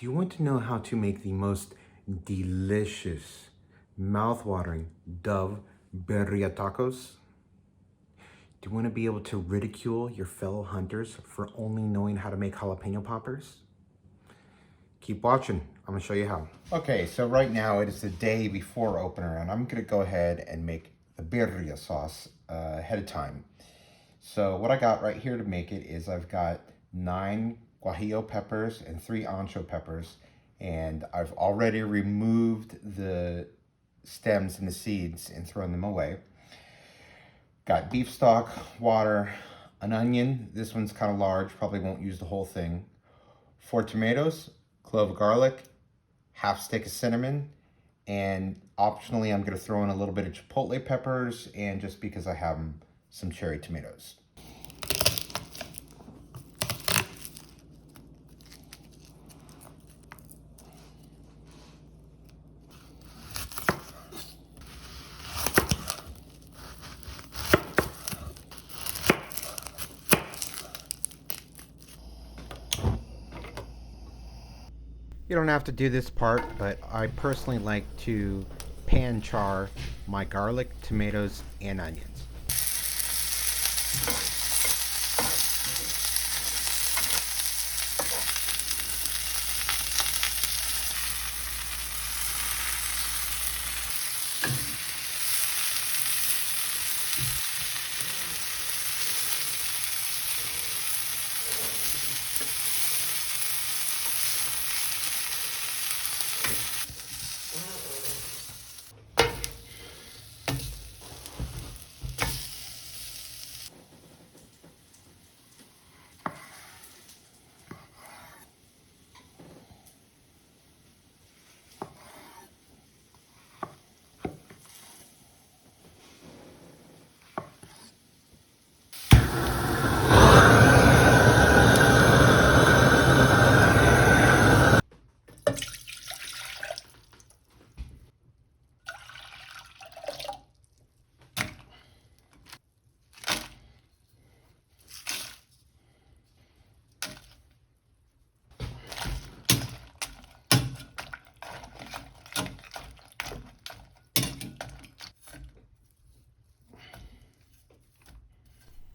Do you want to know how to make the most delicious, mouth-watering DOVE Birria Tacos? Do you want to be able to ridicule your fellow hunters for only knowing how to make jalapeno poppers? Keep watching. I'm going to show you how. Okay, so right now it is the day before opener, and I'm going to go ahead and make the birria sauce ahead of time. So what I got right here to make it is I've got 9 guajillo peppers and 3 ancho peppers, and I've already removed the stems and the seeds and thrown them away. Got beef stock, water, an onion. This one's kind of large, probably won't use the whole thing. 4 tomatoes, clove of garlic, half stick of cinnamon, and optionally I'm going to throw in a little bit of chipotle peppers, and just because I have them, some cherry tomatoes. You don't have to do this part, but I personally like to pan char my garlic, tomatoes, and onions.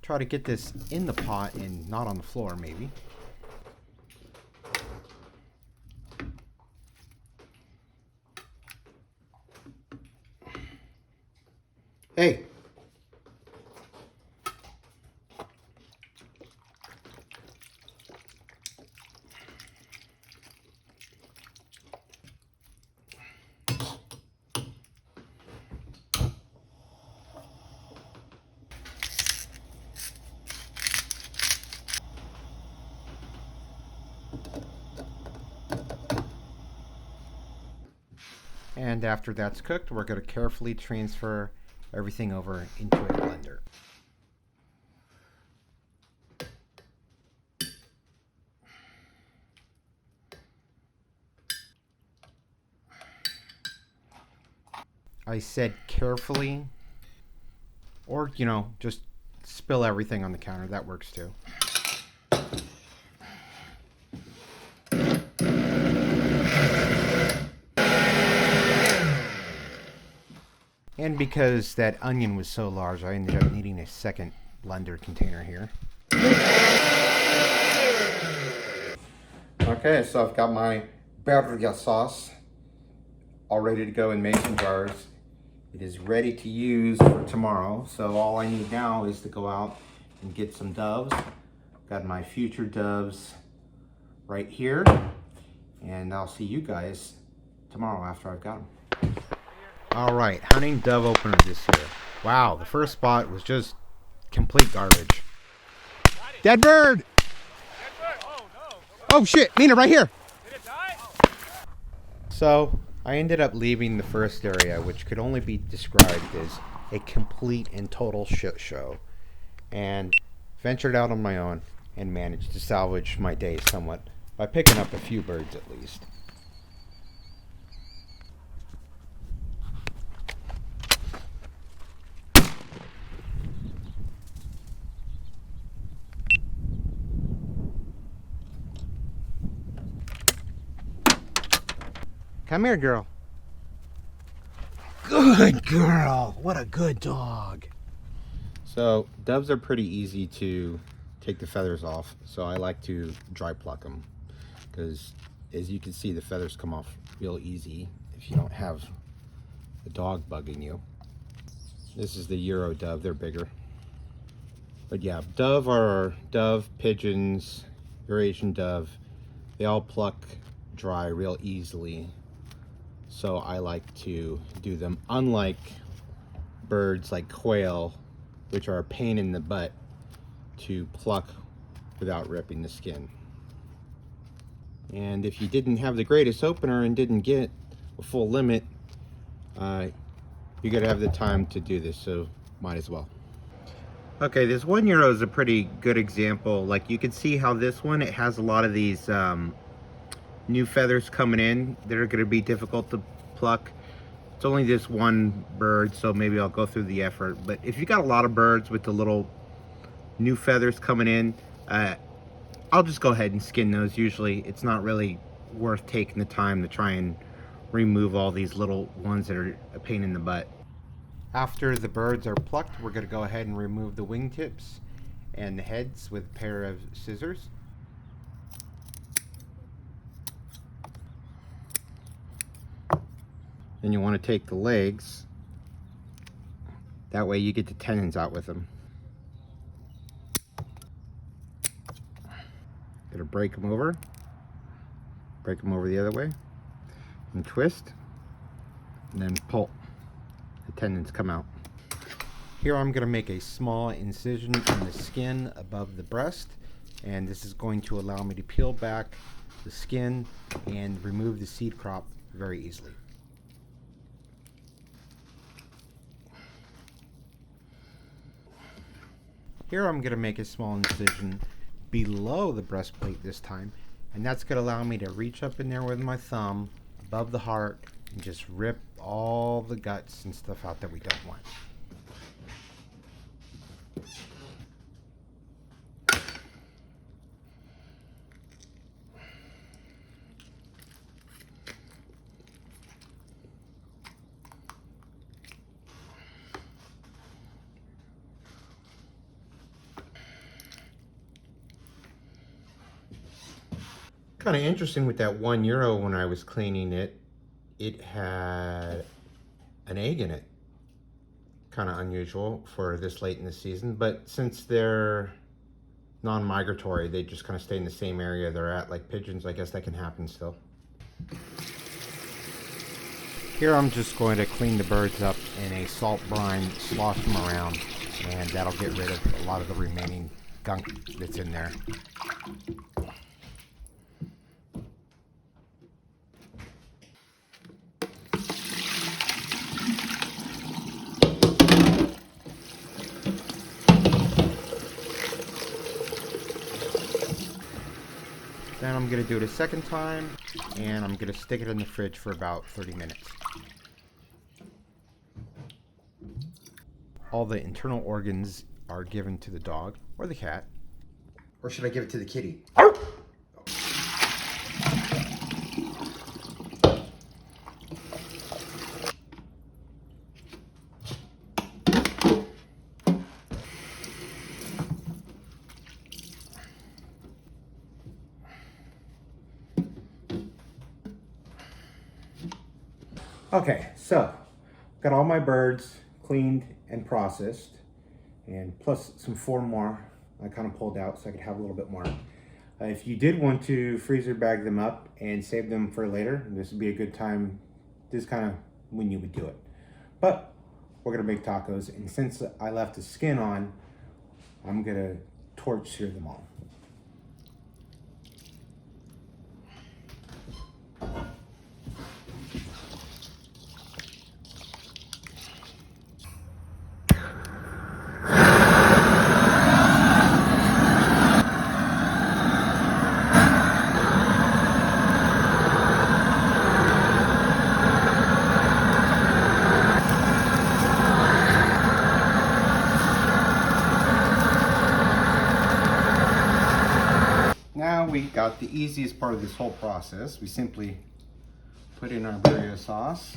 Try to get this in the pot and not on the floor, maybe. Hey! And after that's cooked, we're going to carefully transfer everything over into a blender. I said carefully, or, you know, just spill everything on the counter. That works too. And because that onion was so large, I ended up needing a second blender container here. Okay, so I've got my birria sauce all ready to go in mason jars. It is ready to use for tomorrow. So all I need now is to go out and get some doves. Got my future doves right here. And I'll see you guys tomorrow after I've got them. All right, hunting dove opener this year. Wow, the first spot was just complete garbage. Dead bird! Oh shit, Mina, right here! Did it die? So, I ended up leaving the first area, which could only be described as a complete and total shit show, and ventured out on my own and managed to salvage my day somewhat by picking up a few birds at least. Come here, girl. Good girl. What a good dog. So doves are pretty easy to take the feathers off. So I like to dry pluck them because, as you can see, the feathers come off real easy if you don't have the dog bugging you. This is the Euro dove. They're bigger. But yeah, dove, pigeons, Eurasian dove, they all pluck dry real easily. So I like to do them, unlike birds like quail, which are a pain in the butt to pluck without ripping the skin. And if you didn't have the greatest opener and didn't get a full limit, you gotta have the time to do this, so might as well. Okay, this 1 euro is a pretty good example. Like, you can see how this one, it has a lot of these new feathers coming in that are going to be difficult to pluck. It's only this one bird, so maybe I'll go through the effort. But if you got a lot of birds with the little new feathers coming in, I'll just go ahead and skin those. Usually it's not really worth taking the time to try and remove all these little ones that are a pain in the butt. After the birds are plucked, we're going to go ahead and remove the wingtips and the heads with a pair of scissors. Then you want to take the legs. That way you get the tendons out with them. Gonna break them over the other way, and twist, and then pull. The tendons come out. Here I'm going to make a small incision in the skin above the breast, and this is going to allow me to peel back the skin and remove the seed crop very easily. Here I'm going to make a small incision below the breastplate this time, and that's going to allow me to reach up in there with my thumb above the heart and just rip all the guts and stuff out that we don't want. Kind of interesting with that 1 euro, when I was cleaning it, it had an egg in it. Kind of unusual for this late in the season, but since they're non-migratory, they just kind of stay in the same area they're at, like pigeons. I guess that can happen still. Here I'm just going to clean the birds up in a salt brine, slosh them around, and that'll get rid of a lot of the remaining gunk that's in there. Then I'm going to do it a second time, and I'm going to stick it in the fridge for about 30 minutes. All the internal organs are given to the dog or the cat. Or should I give it to the kitty? Okay, so got all my birds cleaned and processed, and plus some 4 more I kind of pulled out so I could have a little bit more. If you did want to freezer bag them up and save them for later, this would be a good time. This is kind of when you would do it. But we're gonna make tacos, and since I left the skin on, I'm gonna torch sear them all. Now we got the easiest part of this whole process. We simply Put in our birria sauce.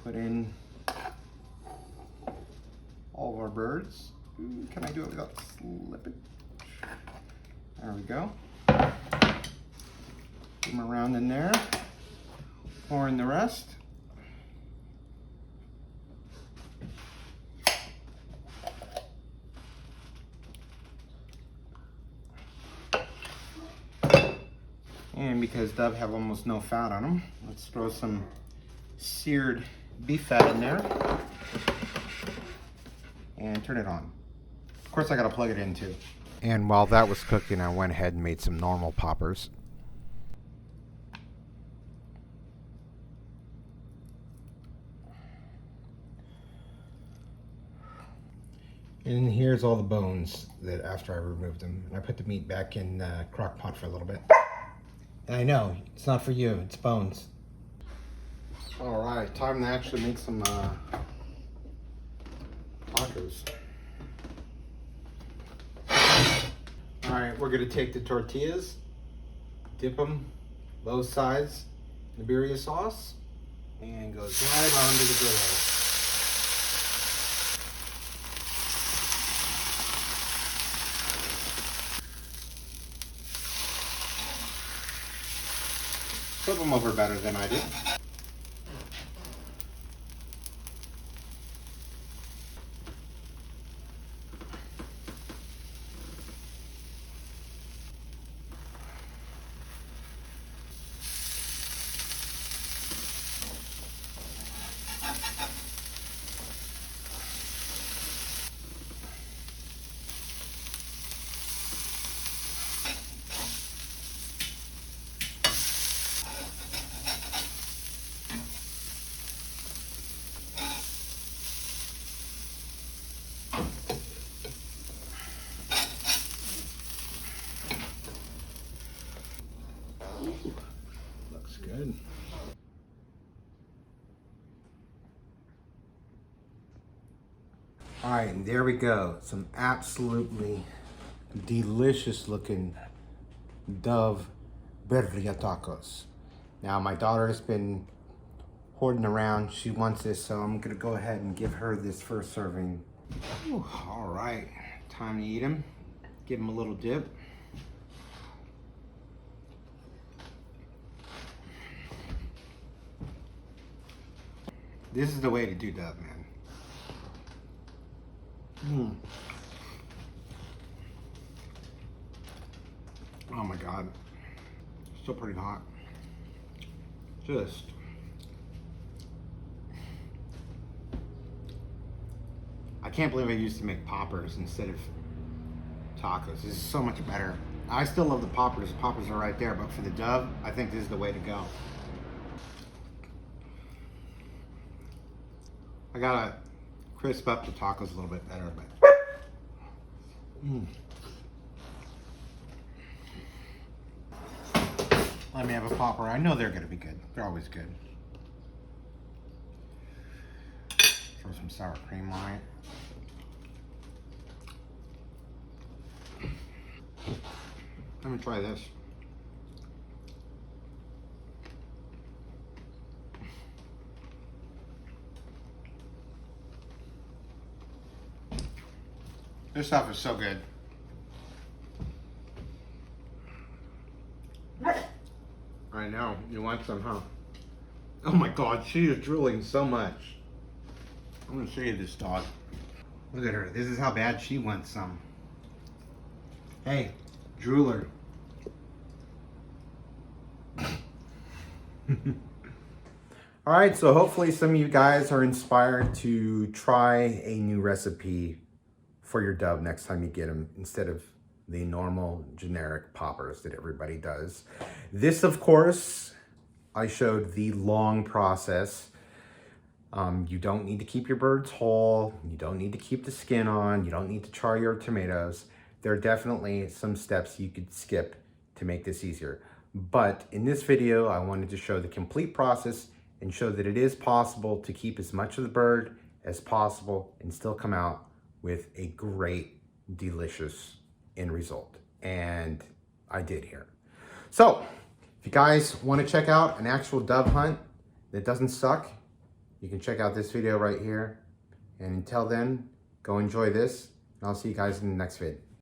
Put in all of our birds. Ooh, can I do it without slipping? There we go. Put them around in there. Pour in the rest. And because Dove have almost no fat on them, let's throw some seared beef fat in there and turn it on. Of course, I gotta plug it in too. And while that was cooking, I went ahead and made some normal poppers. And here's all the bones that after I removed them. And I put the meat back in the crock pot for a little bit. And I know, it's not for you, it's bones. All right, time to actually make some tacos. All right, we're gonna take the tortillas, dip them both sides in the birria sauce, and goes right onto the griddle. Flip them over better than I did. Looks good. All right, and there we go. Some absolutely delicious looking DOVE Birria Tacos. Now my daughter has been hoarding around. She wants this, so I'm gonna go ahead and give her this first serving. Ooh, all right, time to eat them. Give them a little dip. This is the way to do DOVE, man. Oh my God, still pretty hot. Just I can't believe I used to make poppers instead of tacos. This is so much better. I still love the poppers. The poppers are right there, but for the DOVE, I think this is the way to go. I gotta crisp up the tacos a little bit better, but let me have a popper. I know they're gonna be good. They're always good. Throw some sour cream on it. Let me try this. This stuff is so good. I know, you want some, huh? Oh my God, she is drooling so much. I'm gonna show you this dog. Look at her, this is how bad she wants some. Hey, drooler. All right, so hopefully some of you guys are inspired to try a new recipe for your DOVE next time you get them, instead of the normal generic poppers that everybody does. This, of course, I showed the long process. You don't need to keep your birds whole. You don't need to keep the skin on. You don't need to char your tomatoes. There are definitely some steps you could skip to make this easier. But in this video, I wanted to show the complete process and show that it is possible to keep as much of the bird as possible and still come out with a great, delicious end result. And I did here. So If you guys want to check out an actual dove hunt that doesn't suck, you can check out this video right here. And until then, go enjoy this, and I'll see you guys in the next vid.